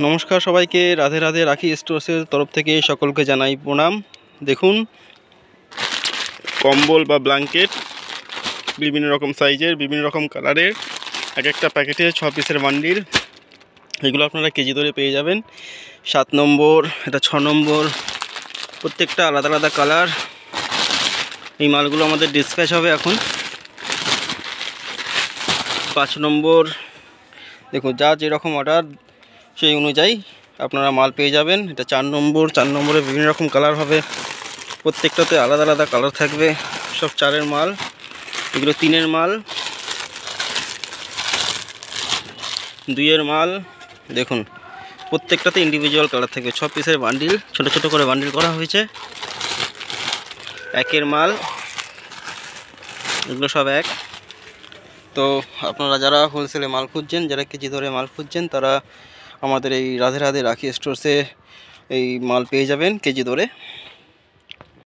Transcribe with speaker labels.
Speaker 1: নমস্কার সবাইকে, রাধে রাধে। রাখি স্টোর্সের তরফ থেকে সকলকে জানাই প্রণাম। দেখুন, কম্বল বা ব্ল্যাঙ্কেট বিভিন্ন রকম সাইজের, বিভিন্ন রকম কালারের, এক একটা প্যাকেটে 6 পিসের বান্ডিল। এগুলো আপনারা কেজি ধরে পেয়ে যাবেন। 7 নম্বর, এটা 6 নম্বর, প্রত্যেকটা আলাদা আলাদা কালার। এই মালগুলো আমাদের ডিসপ্যাচ হবে এখন। 5 নম্বর, দেখুন যা যেরকম অর্ডার সেই অনুযায়ী আপনারা মাল পেয়ে যাবেন। এটা 4 নম্বর, 4 নম্বরে বিভিন্ন রকম কালার হবে, প্রত্যেকটাতে আলাদা আলাদা কালার থাকবে। সব 4-এর মাল, এগুলো 3-এর মাল, 2-এর মাল। দেখুন প্রত্যেকটাতে ইন্ডিভিজুয়াল কালার থাকবে। 6 পিসের বান্ডিল, ছোট ছোট করে বান্ডিল করা হয়েছে। 1-এর মাল, এগুলো সব 1। তো আপনারা যারা হোলসেলে মাল খুঁজছেন, যারা কেজি ধরে মাল খুঁজছেন, তারা আমাদের এই রাধে রাধে রাখি স্টোর্সে এই মাল পেয়ে যাবেন কেজি ধরে।